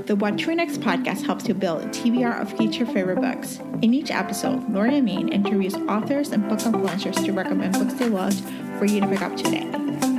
The What to Read Next podcast helps you build a TBR of future favorite books. In each episode, Lori and Mean interviews authors and book influencers to recommend books they loved for you to pick up today.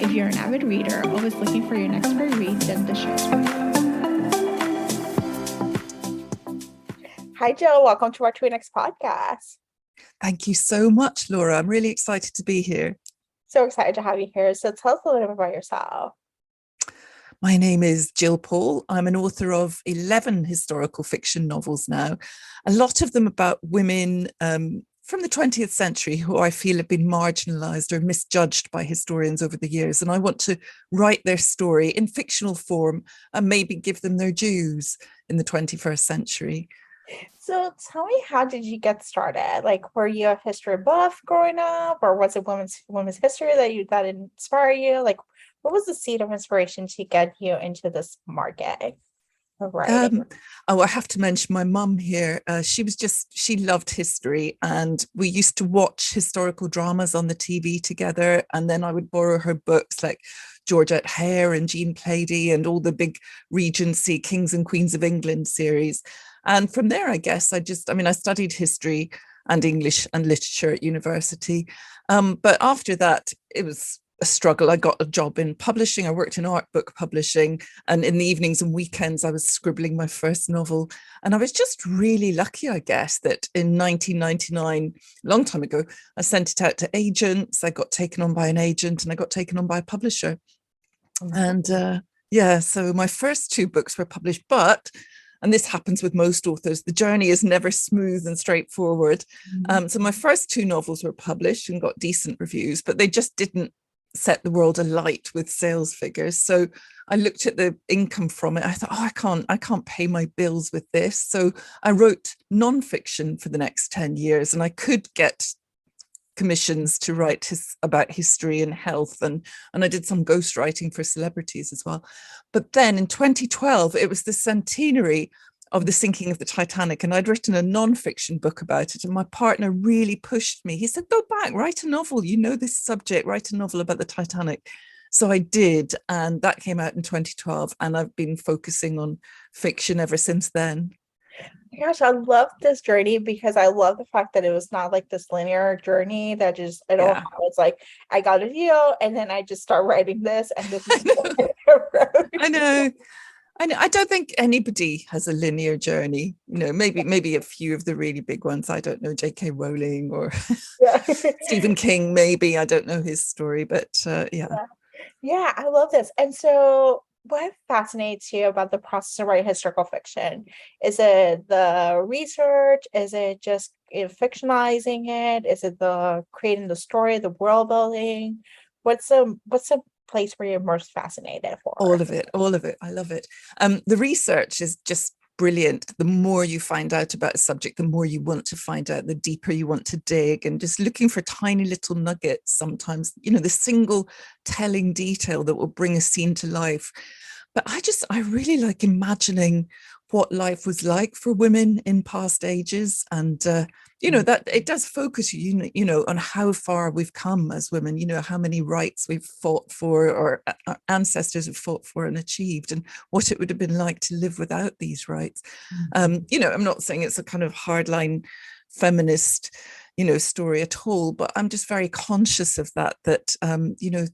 If you're an avid reader, always looking for your next great read, then the show's for you. Hi, Jill. Welcome to our What to Read Next podcast. Thank you so much, Laura. I'm really excited to be here. So excited to have you here. So tell us a little bit about yourself. My name is Gill Paul. I'm an author of 11 historical fiction novels now, a lot of them about women from the 20th century who I feel have been marginalized or misjudged by historians over the years. And I want to write their story in fictional form and maybe give them their dues in the 21st century. So tell me, how did you get started? Like, were you a history buff growing up, or was it women's history that inspired you? Like, what was the seed of inspiration to get you into this market of writing? I have to mention my mum here. She loved history, and we used to watch historical dramas on the TV together. And then I would borrow her books like Georgette Hare and Jean Plaidy and all the big Regency Kings and Queens of England series. And from there, I guess I studied history and English and literature at university. But after that, it was a struggle. I got a job in publishing. I worked in art book publishing. And in the evenings and weekends, I was scribbling my first novel. And I was just really lucky, I guess, that in 1999, a long time ago, I sent it out to agents. I got taken on by an agent and I got taken on by a publisher. And so my first two books were published, and this happens with most authors, the journey is never smooth and straightforward. So my first two novels were published and got decent reviews, but they just didn't set the world alight with sales figures. So I looked at the income from it. I thought, I can't pay my bills with this. So I wrote nonfiction for the next 10 years, and I could get commissions to write about history and health, and I did some ghostwriting for celebrities as well. But then in 2012, it was the centenary of the sinking of the Titanic, and I'd written a non-fiction book about it, and my partner really pushed me. He said, go back, write a novel, you know this subject, write a novel about the Titanic. So I did, and that came out in 2012, and I've been focusing on fiction ever since then. Gosh, I love this journey because I love the fact that it was not like this linear journey that just it's like I got a deal and then I just start writing this and this is I know. I don't think anybody has a linear journey. You know, maybe a few of the really big ones. I don't know, J.K. Rowling or Stephen King, maybe. I don't know his story, but Yeah, I love this. And so what fascinates you about the process of writing historical fiction? Is it the research? Is it just fictionalizing it? Is it the creating the story, the world building? What's the place where you're most fascinated for? All of it. I love it. The research is just brilliant. The more you find out about a subject, the more you want to find out, the deeper you want to dig, and just looking for tiny little nuggets sometimes, the single telling detail that will bring a scene to life. But I really like imagining what life was like for women in past ages, and that it does focus on how far we've come as women, how many rights we've fought for, or our ancestors have fought for and achieved, and what it would have been like to live without these rights. I'm not saying it's a kind of hardline feminist story at all, but I'm just very conscious of that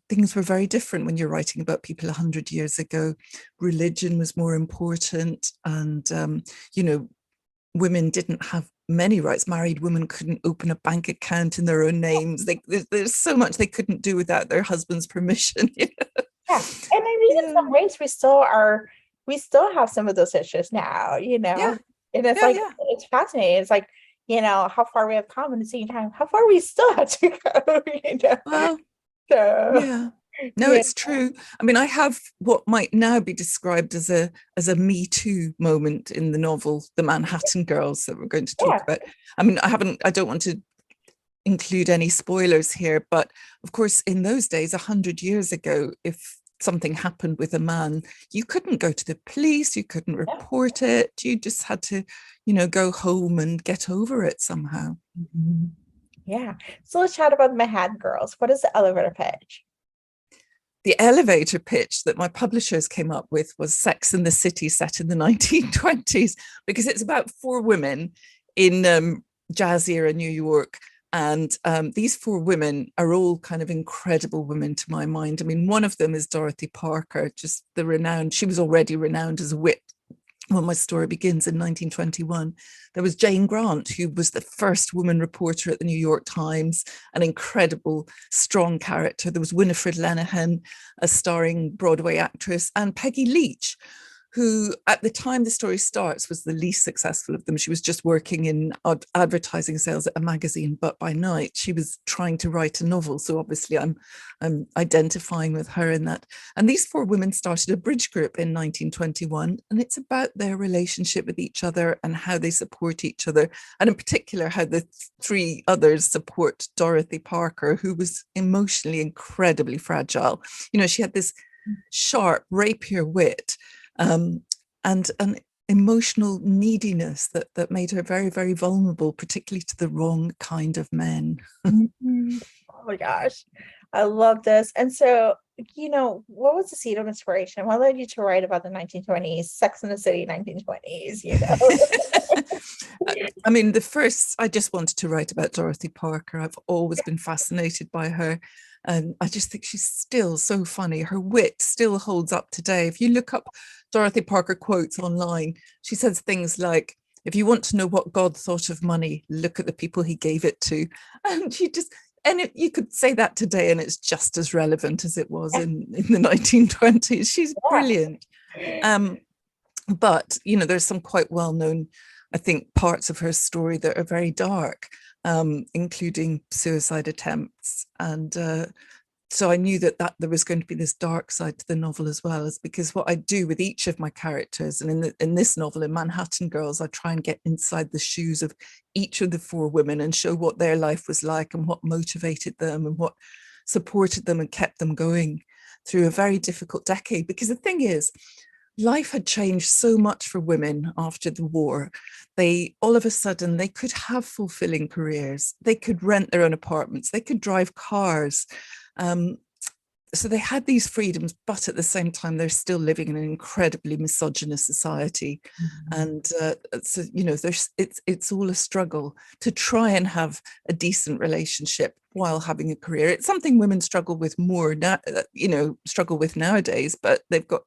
things were very different when you're writing about people 100 years ago. Religion was more important, and women didn't have many rights. Married women couldn't open a bank account in their own names. There's so much they couldn't do without their husband's permission. Yeah, and I think in some ways we still have some of those issues now. And it's it's fascinating. It's like, how far we have come, and at the same time, how far we still have to go. Well, it's true. I mean, I have what might now be described as a Me Too moment in the novel, The Manhattan Girls, that we're going to talk about. I mean, I don't want to include any spoilers here, but of course, in those days, 100 years ago, if something happened with a man, you couldn't go to the police, you couldn't report it, you just had to go home and get over it somehow. Yeah. So let's chat about Manhattan Girls. What is the elevator pitch? the elevator pitch that my publishers came up with was Sex and the City set in the 1920s, because it's about four women in jazz era New York. And these four women are all kind of incredible women to my mind. I mean, one of them is Dorothy Parker, just the renowned, she was already renowned as a wit when my story begins in 1921. There was Jane Grant, who was the first woman reporter at the New York Times, an incredible, strong character. There was Winifred Lenihan, a starring Broadway actress, and Peggy Leach, who at the time the story starts was the least successful of them. She was just working in advertising sales at a magazine, but by night she was trying to write a novel. So obviously I'm identifying with her in that. And these four women started a bridge group in 1921, and it's about their relationship with each other and how they support each other, and in particular how the three others support Dorothy Parker, who was emotionally incredibly fragile. You know, she had this sharp rapier wit, and an emotional neediness that made her very, very vulnerable, particularly to the wrong kind of men. Mhm. Oh my gosh, I love this. And so, what was the seed of inspiration? What led you to write about the 1920s, Sex in the City 1920s, I mean, I just wanted to write about Dorothy Parker. I've always been fascinated by her. And I just think she's still so funny. Her wit still holds up today. If you look up Dorothy Parker quotes online, she says things like, if you want to know what God thought of money, look at the people he gave it to. And you could say that today and it's just as relevant as it was in the 1920s. She's brilliant. But, there's some quite well-known, I think, parts of her story that are very dark, including suicide attempts. And so I knew that there was going to be this dark side to the novel as well, as because what I do with each of my characters, and in this novel, in Manhattan Girls, I try and get inside the shoes of each of the four women and show what their life was like and what motivated them and what supported them and kept them going through a very difficult decade. Because the thing is, life had changed so much for women after the war. All of a sudden, they could have fulfilling careers. They could rent their own apartments. They could drive cars. So they had these freedoms, but at the same time, they're still living in an incredibly misogynist society. Mm-hmm. And so, it's all a struggle to try and have a decent relationship while having a career. It's something women struggle with more now, struggle with nowadays, but they've got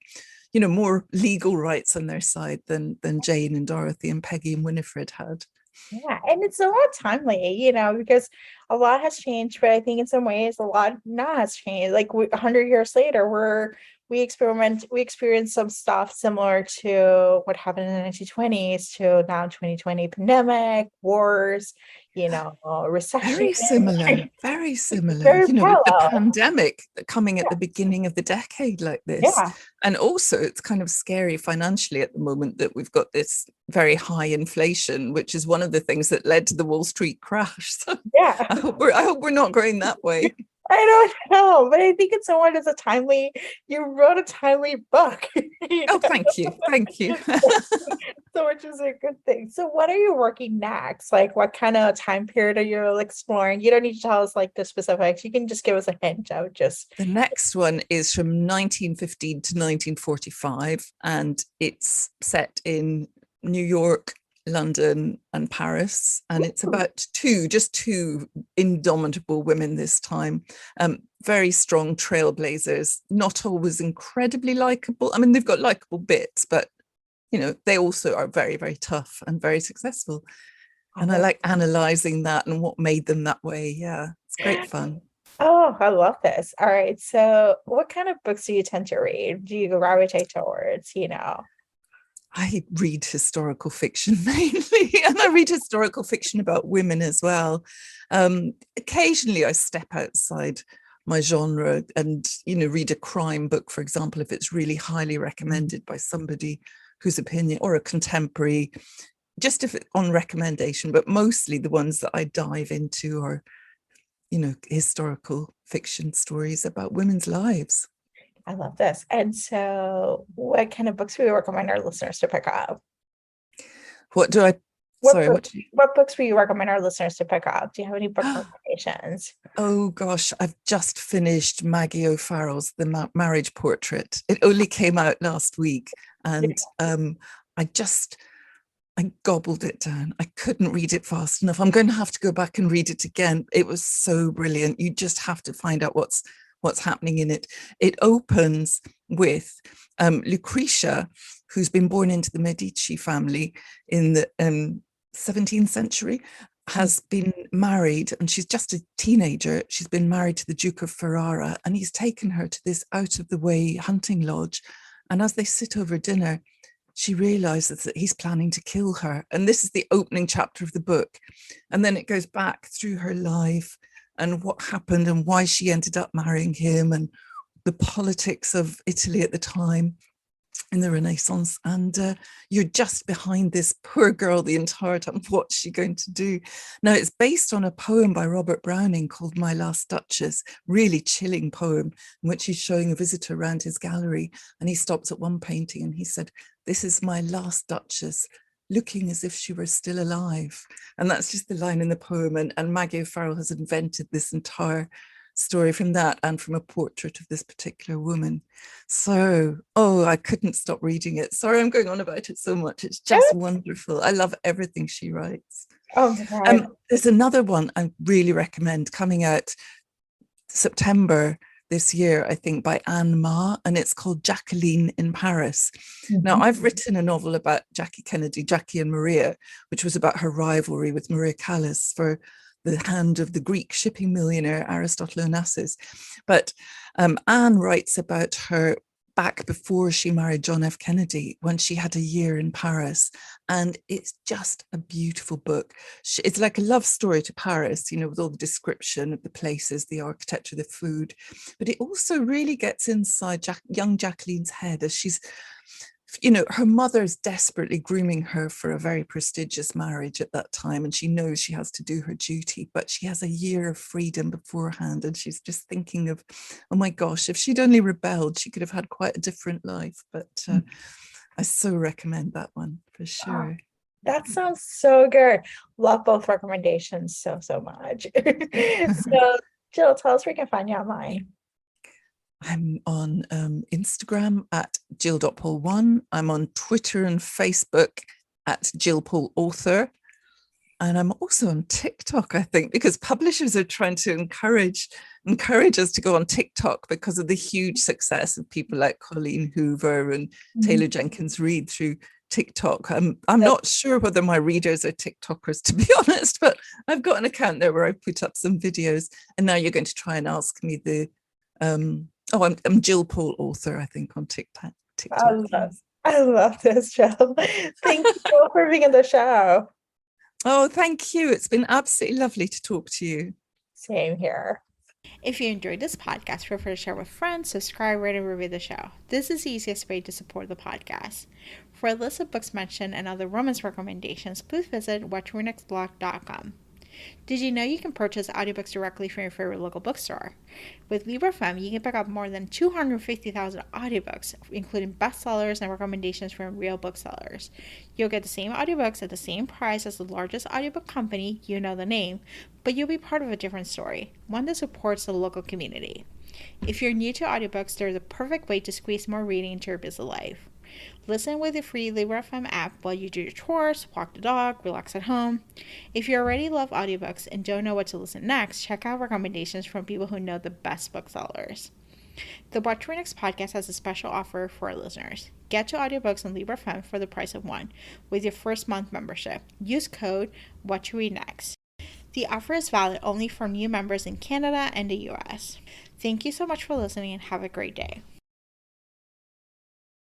more legal rights on their side than Jane and Dorothy and Peggy and Winifred had. Yeah, and it's a lot timely, because a lot has changed, but I think in some ways a lot not has changed. Like 100 years later, we experience some stuff similar to what happened in the 1920s to now 2020 pandemic, wars, recession. Very similar, very similar. Very with the pandemic coming at the beginning of the decade like this. Yeah. And also it's kind of scary financially at the moment that we've got this very high inflation, which is one of the things that led to the Wall Street crash. So yeah. I hope we're not going that way. I don't know, but I think it's someone as you wrote a timely book. Oh, thank you. So which is a good thing. So what are you working next? Like what kind of time period are you exploring? You don't need to tell us like the specifics. You can just give us a hint. The next one is from 1915 to 1945, and it's set in New York, London and Paris, and it's about two indomitable women this time, very strong trailblazers, not always incredibly likable. I mean, they've got likable bits, but they also are very, very tough and very successful. And I like analyzing that and what made them that way. Yeah, it's great fun. Oh, I love this. All right, so what kind of books do you tend to read? Do you gravitate towards, I read historical fiction mainly, and I read historical fiction about women as well. Occasionally I step outside my genre and, read a crime book, for example, if it's really highly recommended by somebody whose opinion, or a contemporary, just if it, on recommendation, but mostly the ones that I dive into are, historical fiction stories about women's lives. I love this. And so what kind of books do we recommend our listeners to pick up? What do I What Sorry, book, what did you? what books would you recommend our listeners to pick up? Do you have any book recommendations? Oh gosh, I've just finished Maggie O'Farrell's Marriage Portrait. It only came out last week, and I just I gobbled it down. I couldn't read it fast enough. I'm going to have to go back and read it again. It was so brilliant. You just have to find out what's happening in it. It opens with Lucretia, who's been born into the Medici family in the 17th century, has been married, and she's just a teenager. She's been married to the Duke of Ferrara, and he's taken her to this out of the way hunting lodge. And as they sit over dinner, she realizes that he's planning to kill her. And this is the opening chapter of the book. And then it goes back through her life and what happened and why she ended up marrying him and the politics of Italy at the time in the Renaissance. And you're just behind this poor girl the entire time. What's she going to do? Now, it's based on a poem by Robert Browning called My Last Duchess, really chilling poem, in which he's showing a visitor around his gallery. And he stops at one painting and he said, "This is my last Duchess, looking as if she were still alive." And that's just the line in the poem. And Maggie O'Farrell has invented this entire story from that and from a portrait of this particular woman. So, I couldn't stop reading it. Sorry, I'm going on about it so much. It's just wonderful. I love everything she writes. Oh, There's another one I really recommend coming out September this year, I think, by Anne Ma, and it's called Jacqueline in Paris. Now, I've written a novel about Jackie Kennedy, Jackie and Maria, which was about her rivalry with Maria Callas for the hand of the Greek shipping millionaire Aristotle Onassis. But Anne writes about her back before she married John F. Kennedy, when she had a year in Paris. And it's just a beautiful book. It's like a love story to Paris, with all the description of the places, the architecture, the food. But it also really gets inside young Jacqueline's head as she's, her mother's desperately grooming her for a very prestigious marriage at that time. And she knows she has to do her duty, but she has a year of freedom beforehand. And she's just thinking of, oh my gosh, if she'd only rebelled, she could have had quite a different life. But I so recommend that one for sure. that sounds so good. Love both recommendations so much. So, Jill, tell us where we can find you online. I'm on Instagram at Gill.Paul1. I'm on Twitter and Facebook at Gill Paul Author. And I'm also on TikTok, I think, because publishers are trying to encourage us to go on TikTok because of the huge success of people like Colleen Hoover and Taylor Jenkins Reid through TikTok. I'm not sure whether my readers are TikTokers, to be honest, but I've got an account there where I put up some videos. And now you're going to try and ask me the I'm Gill Paul Author, I think, on TikTok. I love this, Jill. Thank you for being on the show. Oh, thank you. It's been absolutely lovely to talk to you. Same here. If you enjoyed this podcast, feel free to share with friends, subscribe, rate, and review the show. This is the easiest way to support the podcast. For a list of books mentioned and other romance recommendations, please visit watchrenextblog.com. Did you know you can purchase audiobooks directly from your favorite local bookstore? With Libra.fm, you can pick up more than 250,000 audiobooks, including bestsellers and recommendations from real booksellers. You'll get the same audiobooks at the same price as the largest audiobook company, you know the name, but you'll be part of a different story, one that supports the local community. If you're new to audiobooks, they're the perfect way to squeeze more reading into your busy life. Listen with the free Libra.fm app while you do your chores, walk the dog, relax at home. If you already love audiobooks and don't know what to listen next, check out recommendations from people who know the best booksellers. The What to Read Next podcast has a special offer for our listeners. Get 2 audiobooks on Libra.fm for the price of 1 with your first month membership. Use code What to Read Next. The offer is valid only for new members in Canada and the US. Thank you so much for listening and have a great day.